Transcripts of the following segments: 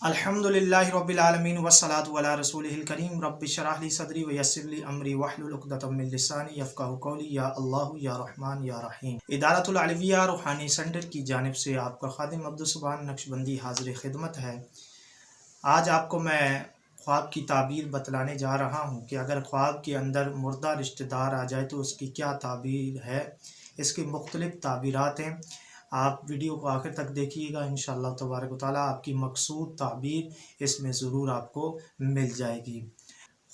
अल्हम्दुलिल्लाहि रब्बिल आलमीन वस्सलातु अला रसूलिहिल करीम रब्बि इश्रह ली सदरी व यस्सिर ली अमरी वहलुल उक़दतम मिन लिसानी यफ़क़हू क़ौली या अल्लाह या रहमान या रहीम। इदारतुल अलविया रूहानी सेंटर की जानिब से आपका खादिम अब्दुस्सुबान नक्शबंदी हाज़िर खिदमत है। आज आपको मैं ख्वाब की ताबीर बतलाने जा रहा हूँ कि अगर ख्वाब के अंदर मुर्दा रिश्तेदार आ जाए तो उसकी क्या ताबीर है। इसकी मुख्तलिफ ताबीरात हैं। आप वीडियो को आखिर तक देखिएगा, इंशाअल्लाह तबारक व तआला आपकी मकसूद ताबीर इसमें ज़रूर आपको मिल जाएगी।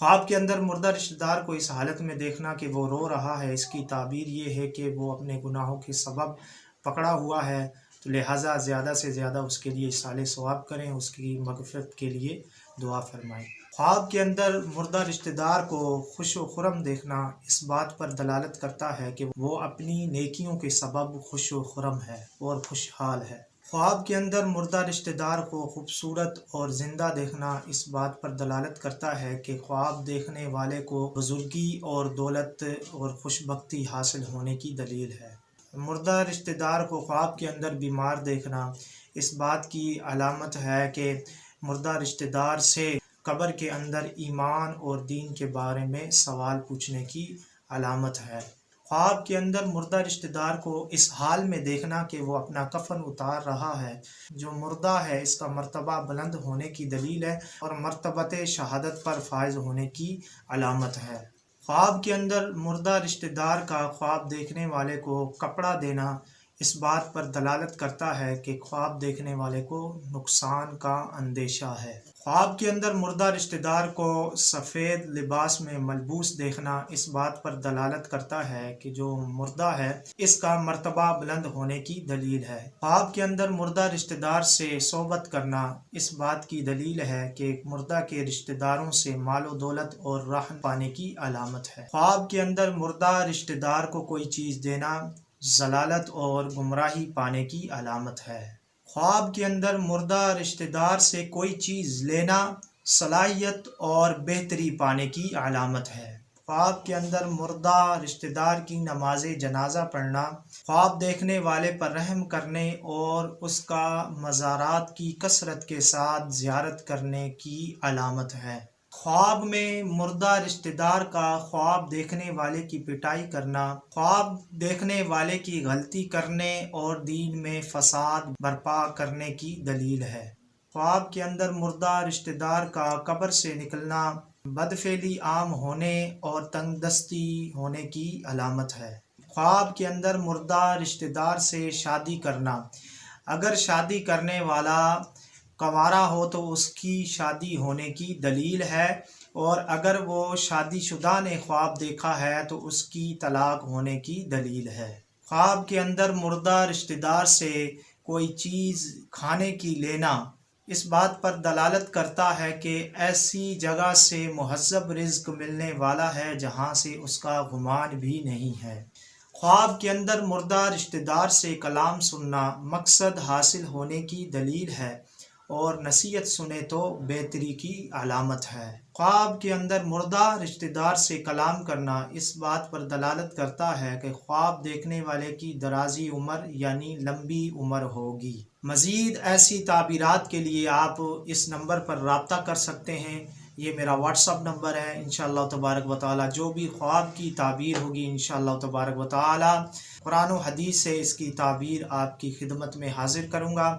ख्वाब के अंदर मुर्दा रिश्तेदार को इस हालत में देखना कि वो रो रहा है, इसकी ताबीर ये है कि वो अपने गुनाहों के सबब पकड़ा हुआ है, तो लिहाजा ज़्यादा से ज़्यादा उसके लिए इसाले सवाब करें, उसकी मग़फ़िरत के लिए दुआ फरमाएं। ख्वाब के अंदर मुर्दा रिश्तेदार को खुश व खुरम देखना इस बात पर दलालत करता है कि वो अपनी नेकियों के सबब खुश व खुरम है और खुशहाल है। ख्वाब के अंदर मुर्दा रिश्तेदार को खूबसूरत और ज़िंदा देखना इस बात पर दलालत करता है कि ख्वाब देखने वाले को बुजुर्गी और दौलत और खुशबख्ती हासिल होने की दलील है। मुर्दा रिश्तेदार को ख्वाब के अंदर बीमार देखना इस बात की अलामत है कि मुर्दा रिश्तेदार से कब्र के अंदर ईमान और दीन के बारे में सवाल पूछने की अलामत है। ख्वाब के अंदर मुर्दा रिश्तेदार को इस हाल में देखना कि वो अपना कफन उतार रहा है, जो मुर्दा है इसका मर्तबा बुलंद होने की दलील है और मर्तबते शहादत पर फायज होने की अलामत है। ख्वाब के अंदर मुर्दा रिश्तेदार का ख्वाब देखने वाले को कपड़ा देना इस बात पर दलालत करता है कि ख्वाब देखने वाले को नुकसान का अंदेशा है। ख्वाब के अंदर मुर्दा रिश्तेदार को सफ़ेद लिबास में मलबूस देखना इस बात पर दलालत करता है कि जो मुर्दा है इसका मर्तबा बुलंद होने की दलील है। ख्वाब के अंदर मुर्दा रिश्तेदार से सोबत करना इस बात की दलील है कि मुर्दा के रिश्तेदारों से मालो दौलत और राहत पाने की अलामत है। ख्वाब के अंदर मुर्दा रिश्तेदार को कोई चीज़ देना जलालत और गुमराही पाने की अलामत है। ख्वाब के अंदर मुर्दा रिश्तेदार से कोई चीज़ लेना सलाहियत और बेहतरी पाने की अलामत है। ख्वाब के अंदर मुर्दा रिश्तेदार की नमाज जनाजा पढ़ना ख्वाब देखने वाले पर रहम करने और उसका मज़ारात की कसरत के साथ ज़ियारत करने की अलामत है। ख्वाब में मुर्दा रिश्तेदार का ख्वाब देखने वाले की पिटाई करना ख्वाब देखने वाले की गलती करने और दीन में फसाद बर्पा करने की दलील है। ख्वाब के अंदर मुर्दा रिश्तेदार का कब्र से निकलना बदफेली आम होने और तंगदस्ती होने की अलामत है। ख्वाब के अंदर मुर्दा रिश्तेदार से शादी करना अगर शादी करने वाला कंवारा हो तो उसकी शादी होने की दलील है, और अगर वो शादीशुदा ने ख्वाब देखा है तो उसकी तलाक होने की दलील है। ख्वाब के अंदर मुर्दा रिश्तेदार से कोई चीज़ खाने की लेना इस बात पर दलालत करता है कि ऐसी जगह से मुहज़्ज़ब रिज़्क़ मिलने वाला है जहाँ से उसका गुमान भी नहीं है। ख्वाब के अंदर मुर्दा रिश्तेदार से कलाम सुनना मकसद हासिल होने की दलील है और नसीहत सुने तो बेहतरी की अलामत है। ख्वाब के अंदर मुर्दा रिश्तेदार से कलाम करना इस बात पर दलालत करता है कि ख्वाब देखने वाले की दराजी उम्र यानी लंबी उम्र होगी। मज़ीद ऐसी ताबीरात के लिए आप इस नंबर पर रब्ता कर सकते हैं। ये मेरा व्हाट्सअप नंबर है। इंशाअल्लाह तबारक व तआला जो भी ख्वाब की ताबीर होगी इंशाअल्लाह तबारक व तआला कुरान व हदीस से इसकी ताबीर आपकी खिदमत में हाजिर करूँगा।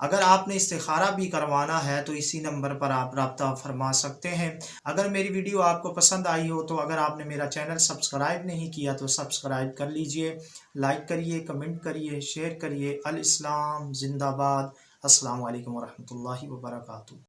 अगर आपने इस्तिखारा भी करवाना है तो इसी नंबर पर आप रब्ता फरमा सकते हैं। अगर मेरी वीडियो आपको पसंद आई हो तो अगर आपने मेरा चैनल सब्सक्राइब नहीं किया तो सब्सक्राइब कर लीजिए, लाइक करिए, कमेंट करिए, शेयर करिए। अल इस्लाम जिंदाबाद। अस्सलाम वालेकुम व रहमतुल्लाहि व बरकातुहू।